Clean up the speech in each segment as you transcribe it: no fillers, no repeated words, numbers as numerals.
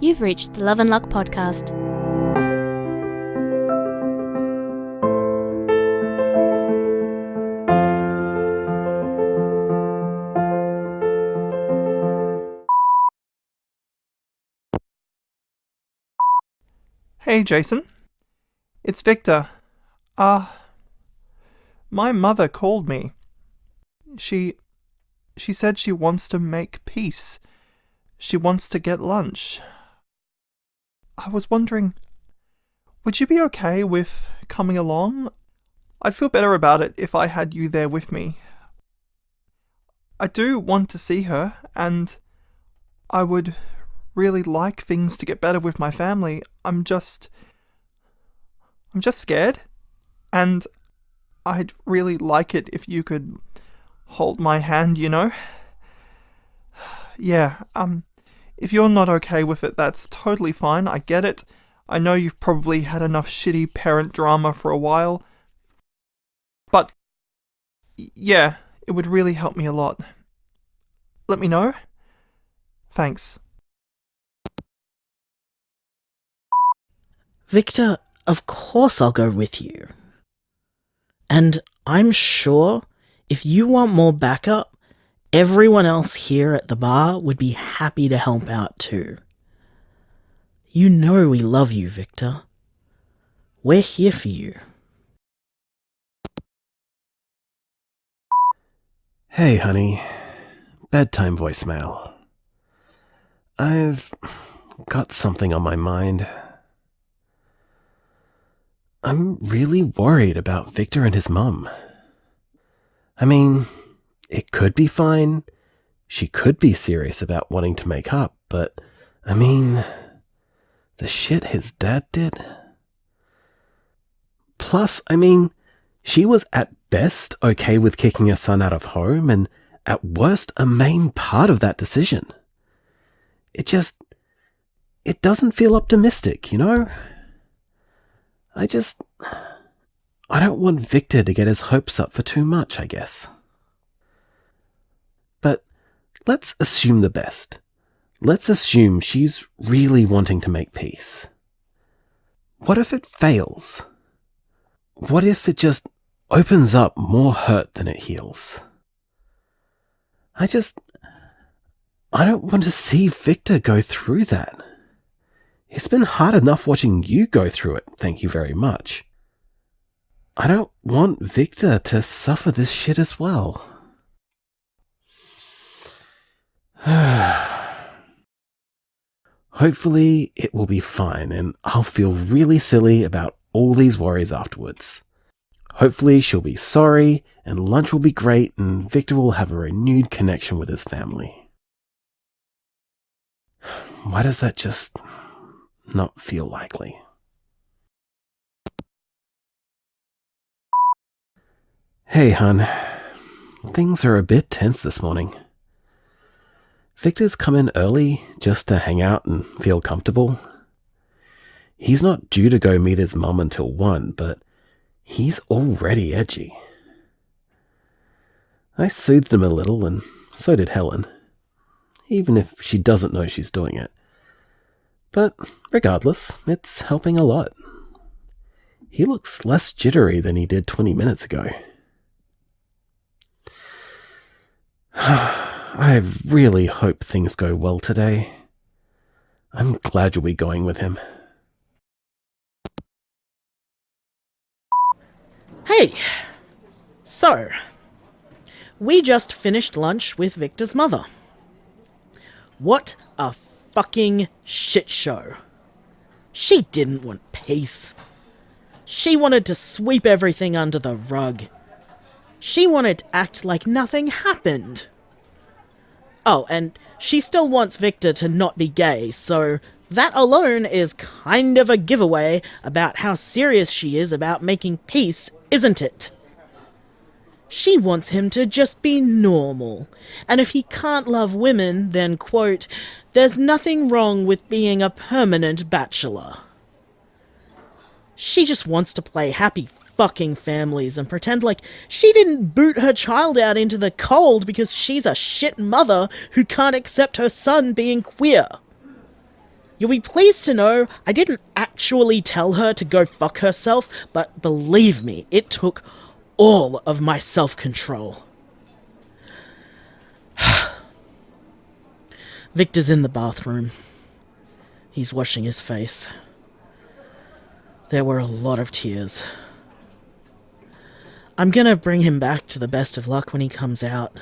You've reached the Love and Luck podcast. Hey, Jason. It's Victor. My mother called me. She said she wants to make peace. She wants to get lunch. I was wondering, would you be okay with coming along? I'd feel better about it if I had you there with me. I do want to see her, and I would really like things to get better with my family. I'm just scared, and I'd really like it if you could hold my hand, you know? Yeah, if you're not okay with it, that's totally fine, I get it. I know you've probably had enough shitty parent drama for a while. But, yeah, it would really help me a lot. Let me know. Thanks. Victor, of course I'll go with you. And I'm sure if you want more backup, everyone else here at the bar would be happy to help out too. You know we love you, Victor. We're here for you. Hey, honey. Bedtime voicemail. I've got something on my mind. I'm really worried about Victor and his mum. I mean, it could be fine. She could be serious about wanting to make up, but, I mean, the shit his dad did. Plus, I mean, she was at best okay with kicking her son out of home, and at worst a main part of that decision. It doesn't feel optimistic, you know? I don't want Victor to get his hopes up for too much, I guess. But let's assume the best. Let's assume she's really wanting to make peace. What if it fails? What if it just opens up more hurt than it heals? I don't want to see Victor go through that. It's been hard enough watching you go through it, thank you very much. I don't want Victor to suffer this shit as well. Hopefully it will be fine and I'll feel really silly about all these worries afterwards. Hopefully she'll be sorry and lunch will be great and Victor will have a renewed connection with his family. Why does that just not feel likely? Hey, hun. Things are a bit tense this morning. Victor's come in early just to hang out and feel comfortable. He's not due to go meet his mum until 1, but he's already edgy. I soothed him a little, and so did Helen, even if she doesn't know she's doing it. But regardless, it's helping a lot. He looks less jittery than he did 20 minutes ago. I really hope things go well today. I'm glad you'll be going with him. Hey! So, we just finished lunch with Victor's mother. What a fucking shit show. She didn't want peace. She wanted to sweep everything under the rug. She wanted to act like nothing happened. Oh, and she still wants Victor to not be gay, so that alone is kind of a giveaway about how serious she is about making peace, isn't it? She wants him to just be normal, and if he can't love women, then, quote, there's nothing wrong with being a permanent bachelor. She just wants to play happy fucking families and pretend like she didn't boot her child out into the cold because she's a shit mother who can't accept her son being queer. You'll be pleased to know I didn't actually tell her to go fuck herself, but believe me, it took all of my self-control. Victor's in the bathroom. He's washing his face. There were a lot of tears. I'm gonna bring him back to the best of luck when he comes out.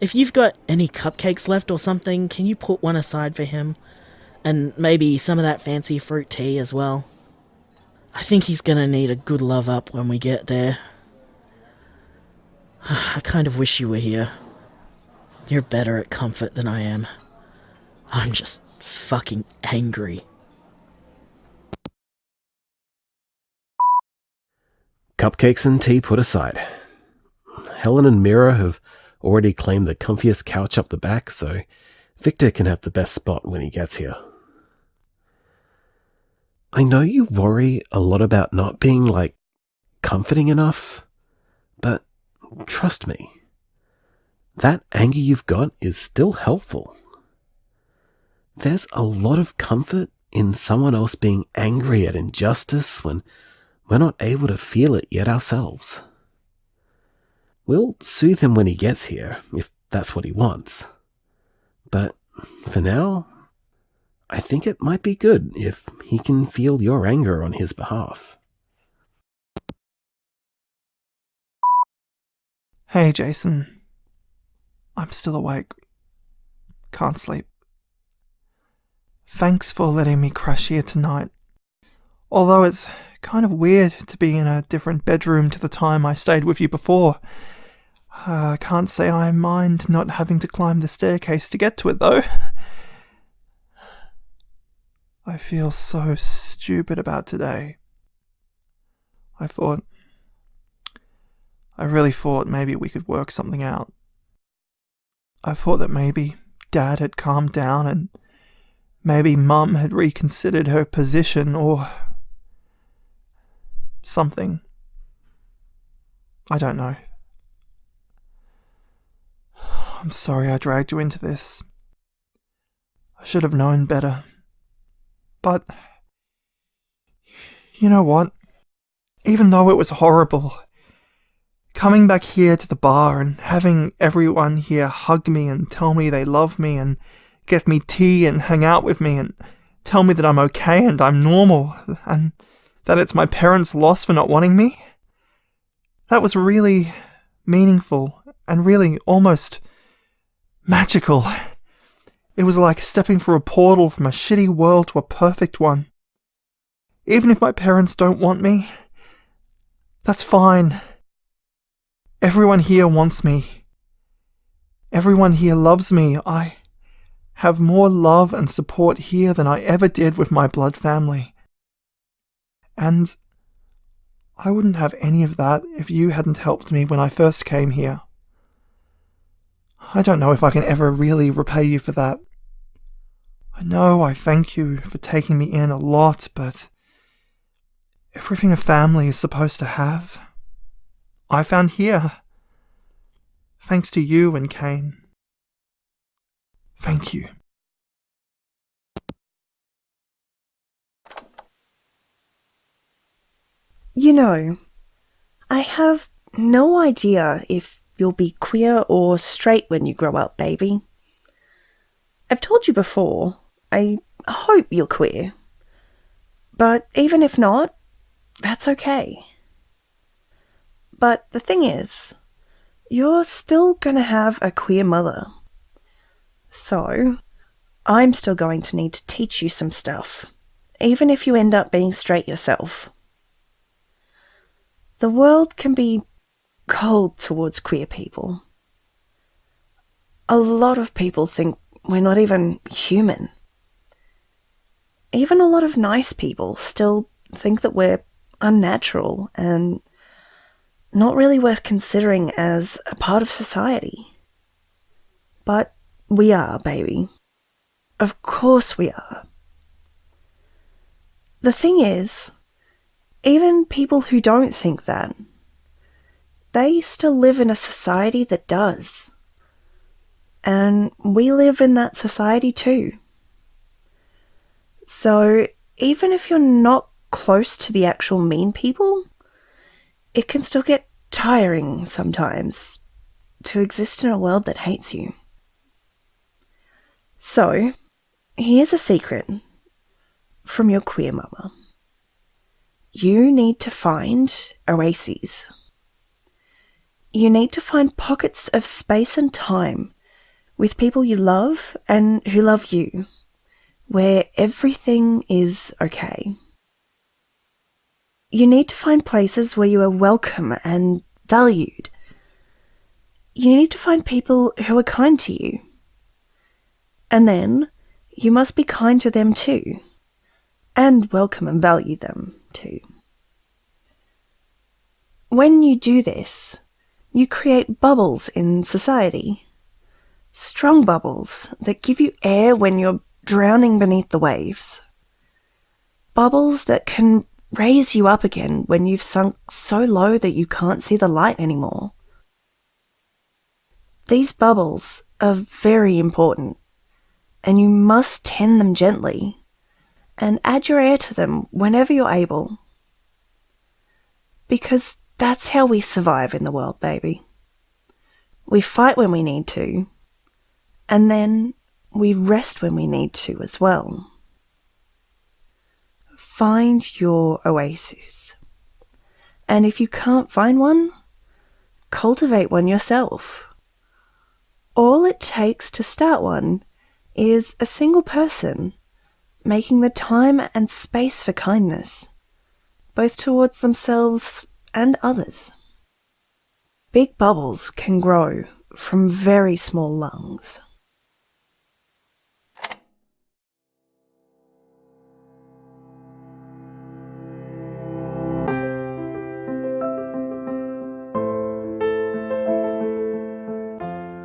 If you've got any cupcakes left or something, can you put one aside for him? And maybe some of that fancy fruit tea as well. I think he's gonna need a good love up when we get there. I kind of wish you were here. You're better at comfort than I am. I'm just fucking angry. Cupcakes and tea put aside. Helen and Mira have already claimed the comfiest couch up the back, so Victor can have the best spot when he gets here. I know you worry a lot about not being, comforting enough, but trust me, that anger you've got is still helpful. There's a lot of comfort in someone else being angry at injustice when we're not able to feel it yet ourselves. We'll soothe him when he gets here, if that's what he wants. But for now, I think it might be good if he can feel your anger on his behalf. Hey, Jason. I'm still awake. Can't sleep. Thanks for letting me crash here tonight. Although it's kind of weird to be in a different bedroom to the time I stayed with you before. I can't say I mind not having to climb the staircase to get to it, though. I feel so stupid about today. I really thought maybe we could work something out. I thought that maybe Dad had calmed down and maybe Mum had reconsidered her position or something. I don't know. I'm sorry I dragged you into this. I should have known better. But, you know what? Even though it was horrible, coming back here to the bar and having everyone here hug me and tell me they love me and get me tea and hang out with me and tell me that I'm okay and I'm normal and that it's my parents' loss for not wanting me, that was really meaningful and really almost magical. It was like stepping through a portal from a shitty world to a perfect one. Even if my parents don't want me, that's fine. Everyone here wants me. Everyone here loves me. I have more love and support here than I ever did with my blood family. And I wouldn't have any of that if you hadn't helped me when I first came here. I don't know if I can ever really repay you for that. I know I thank you for taking me in a lot, but everything a family is supposed to have, I found here. Thanks to you and Kane. Thank you. You know, I have no idea if you'll be queer or straight when you grow up, baby. I've told you before, I hope you're queer. But even if not, that's okay. But the thing is, you're still gonna have a queer mother. So, I'm still going to need to teach you some stuff, even if you end up being straight yourself. The world can be cold towards queer people. A lot of people think we're not even human. Even a lot of nice people still think that we're unnatural and not really worth considering as a part of society. But we are, baby. Of course we are. The thing is, even people who don't think that, they still live in a society that does. And we live in that society too. So even if you're not close to the actual mean people, it can still get tiring sometimes to exist in a world that hates you. So, here's a secret from your queer mama. You need to find oases. You need to find pockets of space and time with people you love and who love you, where everything is okay. You need to find places where you are welcome and valued. You need to find people who are kind to you. And then you must be kind to them too, and welcome and value them too. When you do this, you create bubbles in society. Strong bubbles that give you air when you're drowning beneath the waves. Bubbles that can raise you up again when you've sunk so low that you can't see the light anymore. These bubbles are very important, and you must tend them gently and add your air to them whenever you're able. Because that's how we survive in the world, baby. We fight when we need to, and then we rest when we need to as well. Find your oasis. And if you can't find one, cultivate one yourself. All it takes to start one is a single person making the time and space for kindness, both towards themselves and others. Big bubbles can grow from very small lungs.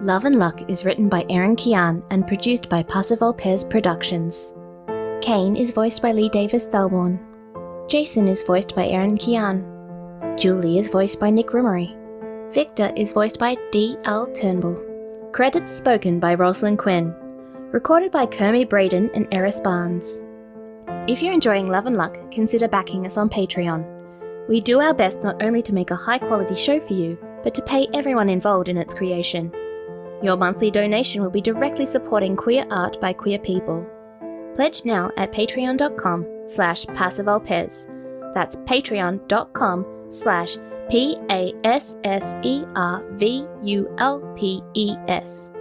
Love and Luck is written by Erin Kian and produced by Parsifal Pez Productions. Kane is voiced by Lee Davis Thelborn. Jason is voiced by Erin Kian. Julie is voiced by Nick Rimmery. Victor is voiced by D.L. Turnbull. Credits spoken by Rosalind Quinn. Recorded by Kermie Braden and Eris Barnes. If you're enjoying Love and Luck, consider backing us on Patreon. We do our best not only to make a high-quality show for you, but to pay everyone involved in its creation. Your monthly donation will be directly supporting queer art by queer people. Pledge now at patreon.com/ParsifalPez. That's patreon.com/PASSERVULPES.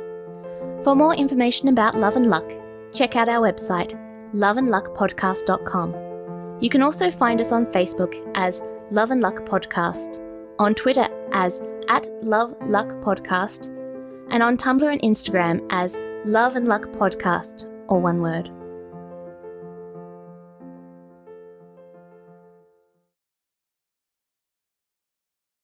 For more information about Love and Luck, check out our website, loveandluckpodcast.com. You can also find us on Facebook as Love and Luck Podcast, on Twitter as @LoveLuckPodcast, and on Tumblr and Instagram as Love and Luck Podcast, or one word.